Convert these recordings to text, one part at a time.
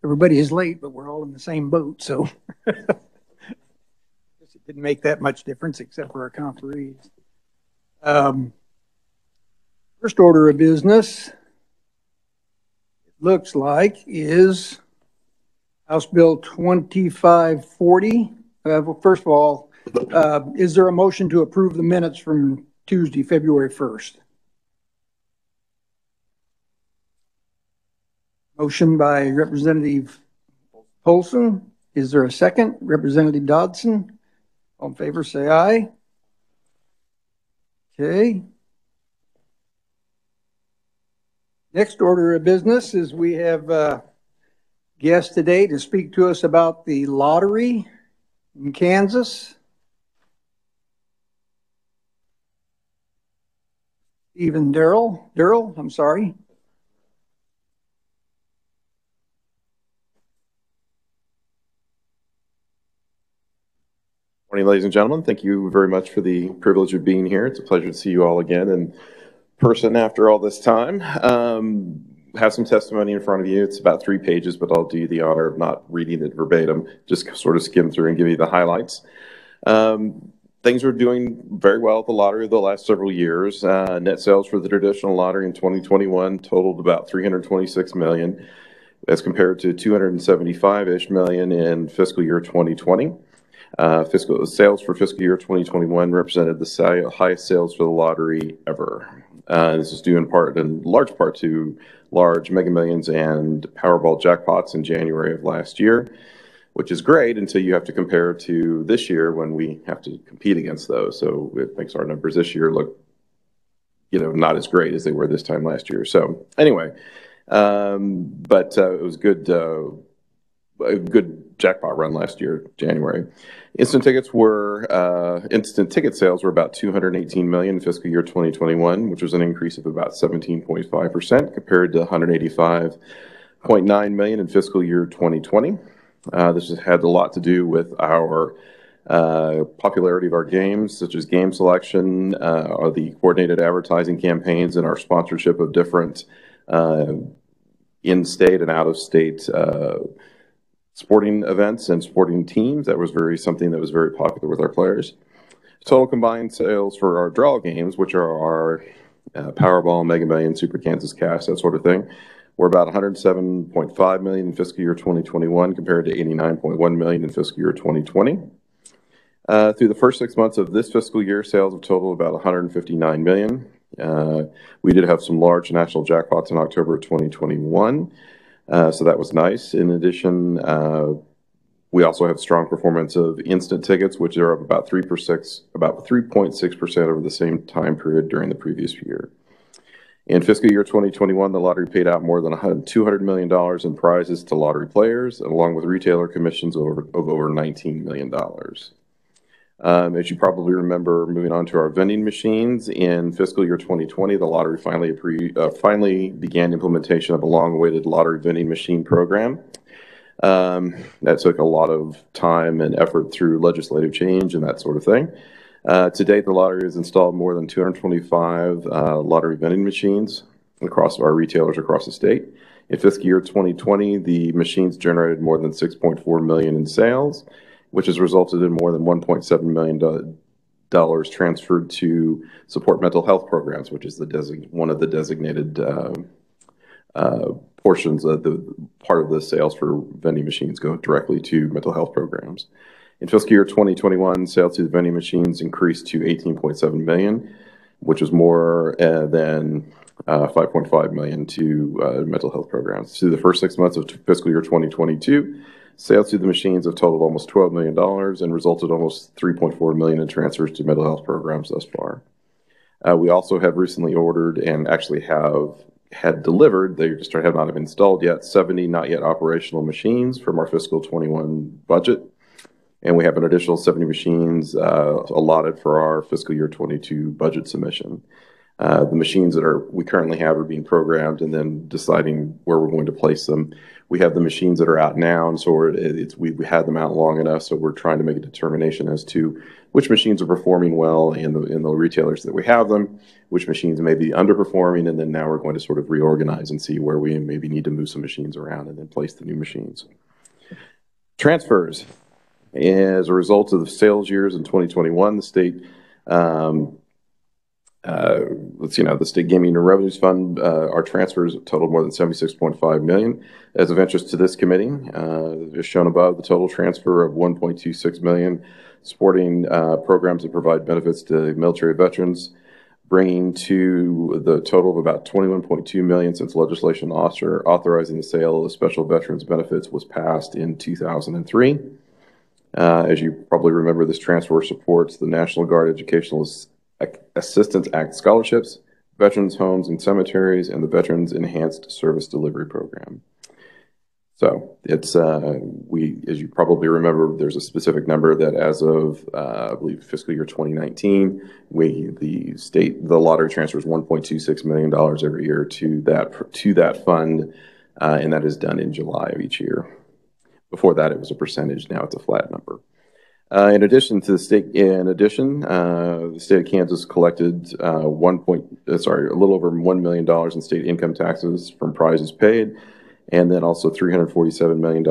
everybody is late, but we're all in the same boat, so it didn't make that much difference except for our conferees. First order of business, it looks like, is House Bill 2540. Well, first of all, is there a motion to approve the minutes from Tuesday, February 1st? Motion by Representative Polson. Is there a second? Representative Dodson. All in favor, say aye. Okay. Next order of business is we have a guest today to speak to us about the lottery in Kansas. Stephen Durrell, I'm sorry. Morning, ladies and gentlemen. Thank you very much for the privilege of being here. It's a pleasure to see you all again in person after all this time. Have some testimony in front of you. It's about 3 pages, but I'll do you the honor of not reading it verbatim, just sort of skim through and give you the highlights. Things are doing very well at the lottery the last several years. Net sales for the traditional lottery in 2021 totaled about $326 million, as compared to $275-ish million in fiscal year 2020. Fiscal sales for fiscal year 2021 represented the highest sales for the lottery ever. This is due in large part to large Mega Millions and Powerball jackpots in January of last year, which is great until you have to compare to this year when we have to compete against those. So it makes our numbers this year look, not as great as they were this time last year. So anyway, but it was a good jackpot run last year, January. Instant ticket sales were about $218 million in fiscal year 2021, which was an increase of about 17.5% compared to $185.9 million in fiscal year 2020. This has had a lot to do with our popularity of our games, such as game selection, or the coordinated advertising campaigns, and our sponsorship of different in-state and out-of-state sporting events and sporting teams. That was something that was very popular with our players. Total combined sales for our draw games, which are our Powerball, Mega Millions, Super Kansas Cash, that sort of thing, were about $107.5 million in fiscal year 2021 compared to $89.1 million in fiscal year 2020. Through the first 6 months of this fiscal year, sales have totaled about $159 million. We did have some large national jackpots in October of 2021. So that was nice. In addition, we also have strong performance of instant tickets, which are up about 3.6% over the same time period during the previous year. In fiscal year 2021, the lottery paid out more than $200 million in prizes to lottery players, along with retailer commissions of over $19 million. As you probably remember, moving on to our vending machines, in fiscal year 2020, the lottery finally began implementation of a long-awaited lottery vending machine program. That took a lot of time and effort through legislative change and that sort of thing. To date, the lottery has installed more than 225 lottery vending machines across our retailers across the state. In fiscal year 2020, the machines generated more than $6.4 million in sales, which has resulted in more than $1.7 million transferred to support mental health programs, which is one of the designated portions of the part of the sales for vending machines go directly to mental health programs. In fiscal year 2021, sales to the vending machines increased to $18.7 million, which was more than $5.5 million to mental health programs. Through the first 6 months of fiscal year 2022, sales to the machines have totaled almost $12 million and resulted almost $3.4 million in transfers to mental health programs thus far. We also have recently ordered and actually had delivered, they just have not been installed yet, 70 not yet operational machines from our fiscal 21 budget. And we have an additional 70 machines allotted for our fiscal year 22 budget submission. The machines that we currently have are being programmed and then deciding where we're going to place them. We have the machines that are out now, and so we've had them out long enough, so we're trying to make a determination as to which machines are performing well in the retailers that we have them, which machines may be underperforming, and then now we're going to sort of reorganize and see where we maybe need to move some machines around and then place the new machines. Transfers. As a result of the sales years in 2021, the state the State Gaming and Revenues Fund, our transfers totaled more than $76.5 million. As of interest to this committee, as shown above, the total transfer of $1.26 million supporting programs that provide benefits to military veterans, bringing to the total of about $21.2 million since legislation authorizing the sale of special veterans benefits was passed in 2003. As you probably remember, this transfer supports the National Guard Educational Assistance Act scholarships, veterans' homes and cemeteries, and the Veterans Enhanced Service Delivery Program. So it's as you probably remember, there's a specific number that as of I believe fiscal year 2019, the lottery transfers $1.26 million every year to that fund, and that is done in July of each year. Before that, it was a percentage. Now it's a flat number. In addition, the state of Kansas collected a little over $1 million in state income taxes from prizes paid, and then also $347 million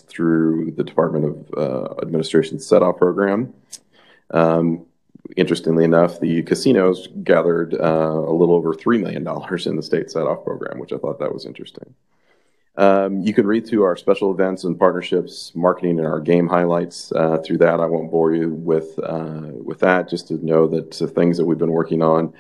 through the Department of Administration's set-off program. Interestingly enough, the casinos gathered a little over $3 million in the state set-off program, which I thought that was interesting. You can read through our special events and partnerships, marketing, and our game highlights through that. I won't bore you with that. Just to know that the things that we've been working on,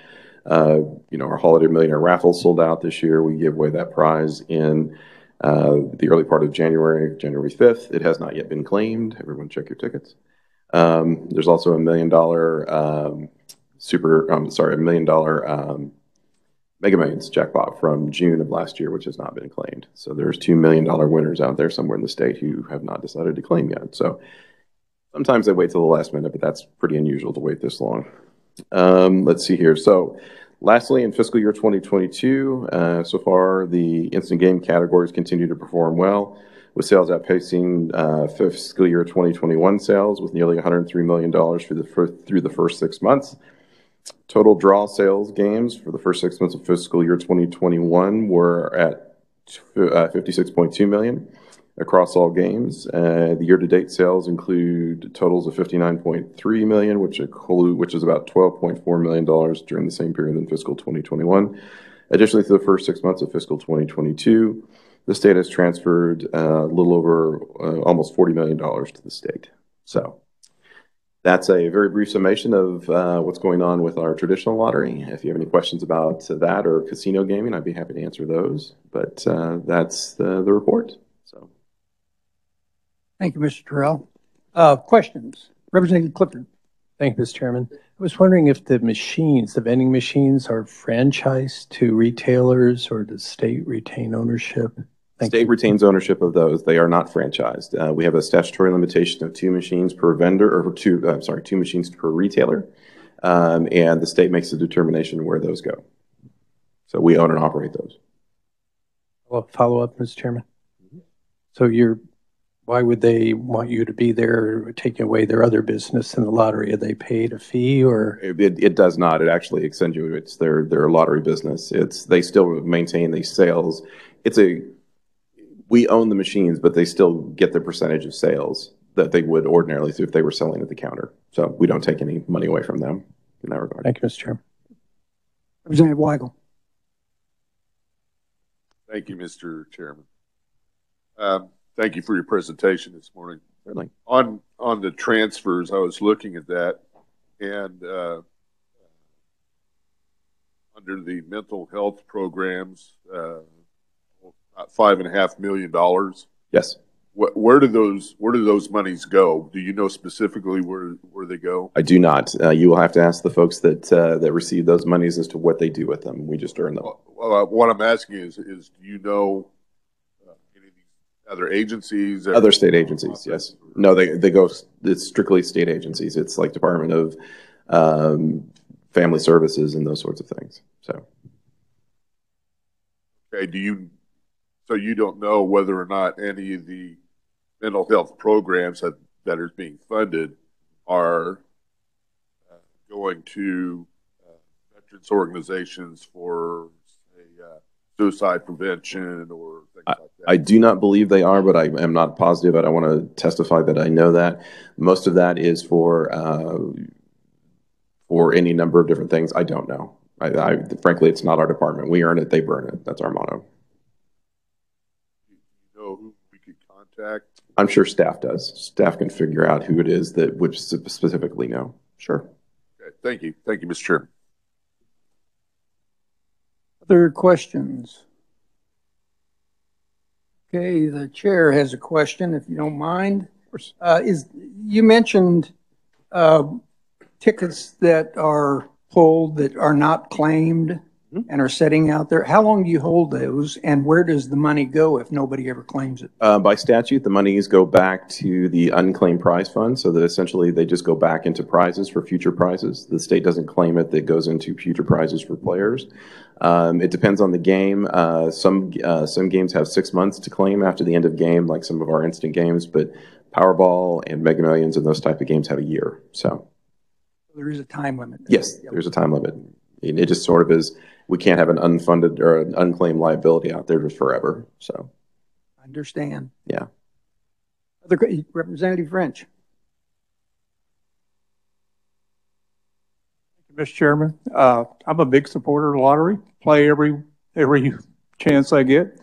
our Holiday Millionaire raffle sold out this year. We gave away that prize in the early part of January 5th. It has not yet been claimed. Everyone check your tickets. There's also $1 million Mega Millions jackpot from June of last year, which has not been claimed. So there's $2 million winners out there somewhere in the state who have not decided to claim yet. So sometimes they wait till the last minute, but that's pretty unusual to wait this long. Let's see here. So lastly, in fiscal year 2022, so far the instant game categories continue to perform well, with sales outpacing fiscal year 2021 sales with nearly $103 million through the first 6 months. Total draw sales games for the first 6 months of fiscal year 2021 were at $56.2 million across all games. The year-to-date sales include totals of $59.3 million, which is about $12.4 million during the same period in fiscal 2021. Additionally, through the first 6 months of fiscal 2022, the state has transferred a little over almost $40 million to the state. So that's a very brief summation of what's going on with our traditional lottery. If you have any questions about that or casino gaming, I'd be happy to answer those. But that's the report. So, thank you, Mr. Terrell. Questions? Representative Clifford. Thank you, Mr. Chairman. I was wondering if the vending machines are franchised to retailers, or does state retain ownership? State retains ownership of those. They are not franchised. We have a statutory limitation of 2 machines per vendor, or 2 machines per retailer, and the state makes the determination where those go. So we own and operate those. Follow up, Mr. Chairman. So why would they want you to be there, taking away their other business in the lottery? Are they paid a fee, or? It does not. It actually accentuates their lottery business. They still maintain these sales. We own the machines, but they still get the percentage of sales that they would ordinarily if they were selling at the counter. So we don't take any money away from them in that regard. Thank you, Mr. Chairman. Representative Weigel. Thank you, Mr. Chairman. Thank you for your presentation this morning. Certainly. On the transfers, I was looking at that, and under the mental health programs, about $5.5 million. Yes. Where do those monies go? Do you know specifically where they go? I do not. You will have to ask the folks that receive those monies as to what they do with them. We just earn them. Well, what I'm asking is do you know any of these other agencies? Other state agencies, yes. No, they go. It's strictly state agencies. It's like Department of family services and those sorts of things. So. Okay, so you don't know whether or not any of the mental health programs that are being funded are going to veterans organizations for, say, suicide prevention or things like that? I do not believe they are, but I am not positive. I don't want to testify that I know that. Most of that is for any number of different things. I don't know. Frankly, it's not our department. We earn it, they burn it. That's our motto. Do you know who we could contact? I'm sure staff does. Staff can figure out who it is that would specifically know. Sure. Okay, thank you. Thank you, Mr. Chairman. Other questions? Okay, the chair has a question, if you don't mind. Of course. You mentioned tickets that are pulled that are not claimed and are sitting out there. How long do you hold those, and where does the money go if nobody ever claims it? By statute, the monies go back to the Unclaimed Prize Fund, so that essentially they just go back into prizes for future prizes. The state doesn't claim it, that goes into future prizes for players. It depends on the game. Some games have 6 months to claim after the end of game, like some of our instant games, but Powerball and Mega Millions and those type of games have a year. So there is a time limit. Yes, there's a time limit. It just sort of is, we can't have an unfunded or an unclaimed liability out there just forever. So I understand. Yeah. Representative French. Mr. Chairman, I'm a big supporter of the lottery, play every chance I get,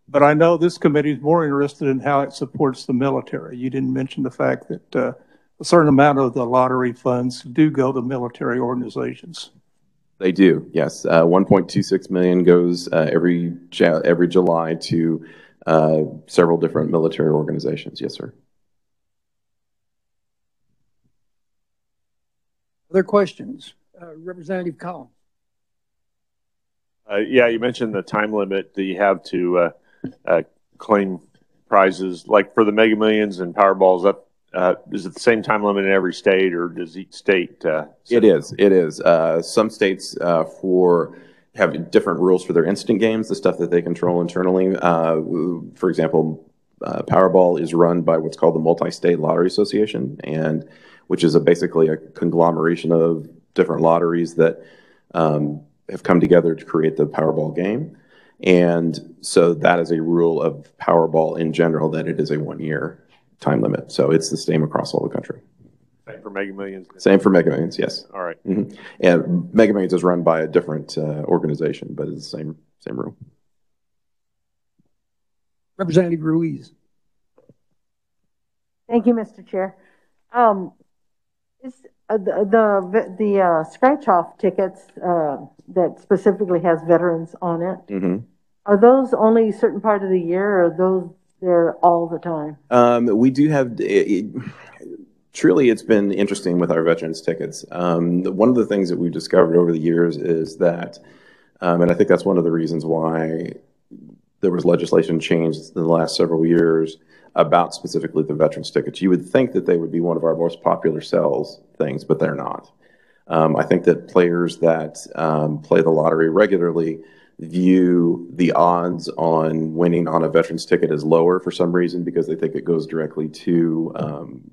but I know this committee is more interested in how it supports the military. You didn't mention the fact that a certain amount of the lottery funds do go to military organizations. They do, yes. 1.26 million goes every July to several different military organizations. Yes, sir. Other questions? Representative Collins. Yeah, you mentioned the time limit that you have to claim prizes. Like for the Mega Millions and Powerballs, is it the same time limit in every state, or does each state? It is. Some states have different rules for their instant games, the stuff that they control internally. For example, Powerball is run by what's called the Multi-State Lottery Association, and which is basically a conglomeration of different lotteries that have come together to create the Powerball game. And so that is a rule of Powerball in general, that it is a 1-year time limit. So it's the same across all the country. Same for Mega Millions? Same for Mega Millions, yes. All right. Mm-hmm. And Mega Millions is run by a different organization, but it's the same rule. Representative Ruiz. Thank you, Mr. Chair. Is the scratch-off tickets that specifically has veterans on it, are those only a certain part of the year, or are those there all the time? We do have, truly it's been interesting with our veterans tickets. One of the things that we've discovered over the years is that, and I think that's one of the reasons why there was legislation changed in the last several years about specifically the veterans tickets. You would think that they would be one of our most popular sales things, but they're not. I think that players that play the lottery regularly view the odds on winning on a veterans ticket as lower for some reason, because they think it goes directly to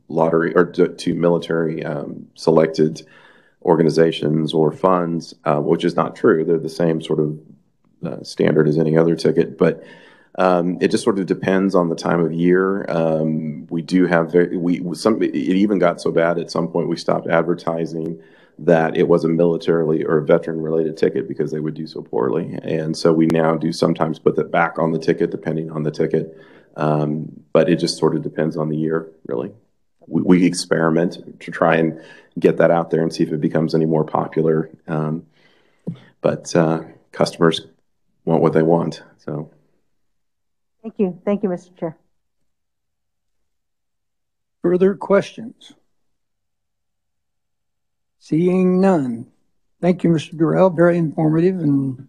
lottery or to military selected organizations or funds, which is not true. They're the same sort of standard as any other ticket, but it just sort of depends on the time of year. We do have it even got so bad at some point we stopped advertising that it was a militarily or veteran related ticket because they would do so poorly. And so we now do sometimes put that back on the ticket depending on the ticket. But it just sort of depends on the year, really. We experiment to try and get that out there and see if it becomes any more popular. But customers want what they want, so. Thank you. Thank you, Mr. Chair. Further questions? Seeing none. Thank you, Mr. Durrell. Very informative and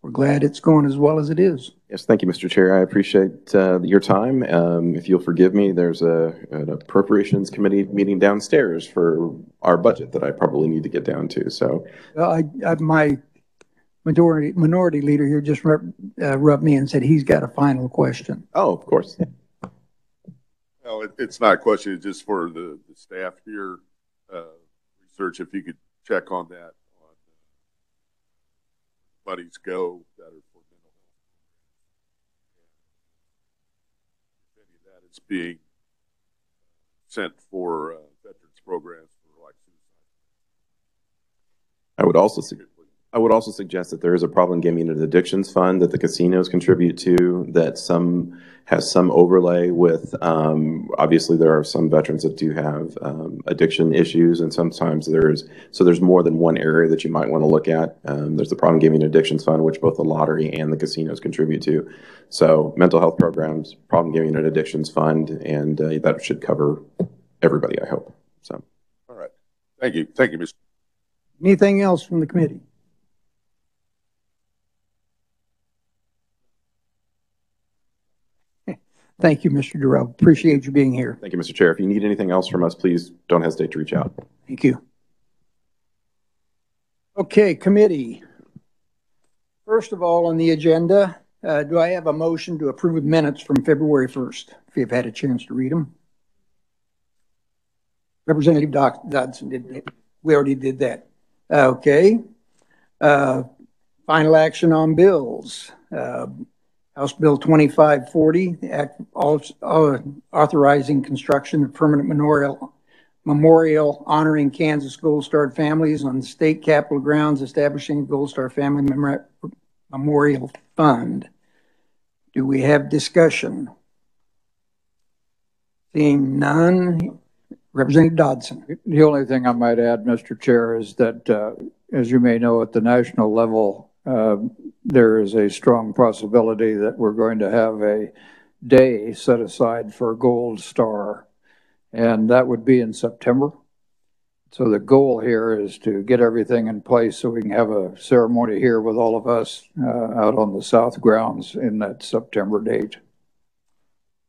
we're glad it's going as well as it is. Yes, thank you, Mr. Chair. I appreciate your time. If you'll forgive me, there's an appropriations committee meeting downstairs for our budget that I probably need to get down to. So, My minority leader here just rubbed me and said he's got a final question. oh, of course. No, it's not a question. It's just for the staff here. Research, if you could check on that on Buddies Go that are for mental health. If any of that is being sent for veterans programs for like suicide. I would also suggest that there is a problem gaming and addictions fund that the casinos contribute to that has some overlay with, obviously there are some veterans that do have addiction issues, and sometimes there's more than one area that you might want to look at. There's the problem gaming and addictions fund, which both the lottery and the casinos contribute to. So mental health programs, problem gaming and addictions fund, and that should cover everybody, I hope. So. All right. Thank you. Thank you, Mr. Anything else from the committee? Thank you, Mr. Durrell. Appreciate you being here. Thank you, Mr. Chair. If you need anything else from us, please don't hesitate to reach out. Thank you. Okay, committee. First of all, on the agenda, do I have a motion to approve minutes from February 1st, if you've had a chance to read them? Representative Dodson did. We already did that. Okay. Final action on bills. House Bill 2540, the act authorizing construction of permanent memorial honoring Kansas Gold Star families on the state capitol grounds, establishing Gold Star Family Memorial Fund. Do we have discussion? Seeing none. Representative Dodson. The only thing I might add, Mr. Chair, is that, as you may know, at the national level, there is a strong possibility that we're going to have a day set aside for Gold Star, and that would be in September. So the goal here is to get everything in place so we can have a ceremony here with all of us out on the south grounds in that September date.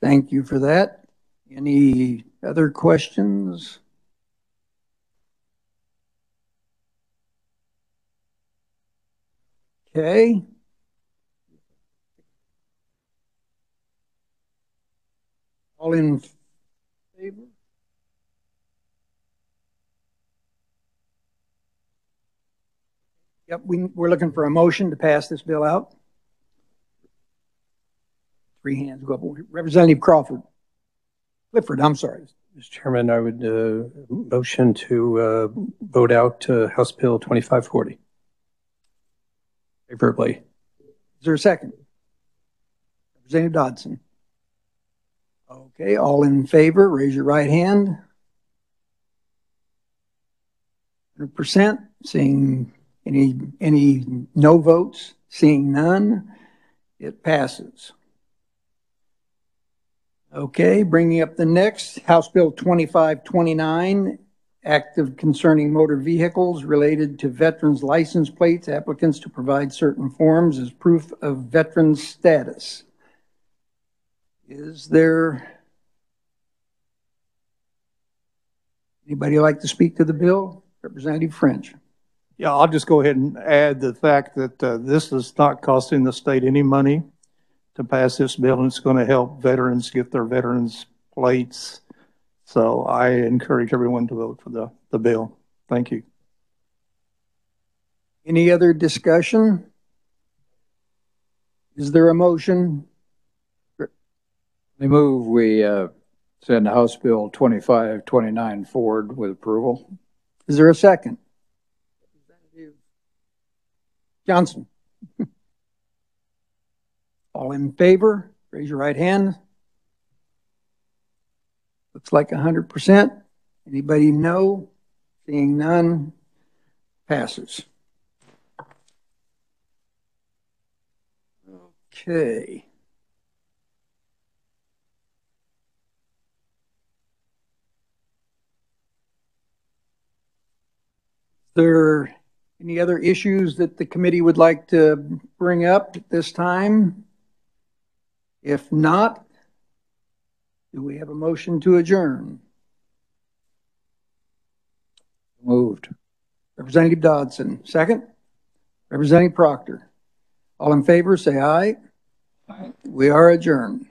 Thank you for that. Any other questions? Okay. All in favor? Yep, we're looking for a motion to pass this bill out. Three hands go up. Representative Clifford, I'm sorry. Mr. Chairman, I would motion to vote out House Bill 2540. Favorably. Is there a second? Representative Dodson. Okay, all in favor, raise your right hand. 100%. Seeing any no votes? Seeing none, it passes. Okay, bringing up the next, House Bill 2529, Act concerning motor vehicles related to veterans' license plates, applicants to provide certain forms as proof of veteran status. Is there anybody like to speak to the bill? Representative French. Yeah, I'll just go ahead and add the fact that this is not costing the state any money to pass this bill, and it's going to help veterans get their veterans plates. So I encourage everyone to vote for the bill. Thank you. Any other discussion? Is there a motion? I move we send House Bill 2529 forward with approval. Is there a second? Johnson. All in favor, raise your right hand. Looks like 100%. Anybody no? Seeing none, passes. Okay. Is there Any other issues that the committee would like to bring up at this time? If not, do we have a motion to adjourn? Moved. Representative Dodson, second. Representative Proctor. All in favor, say aye. Aye. We are adjourned.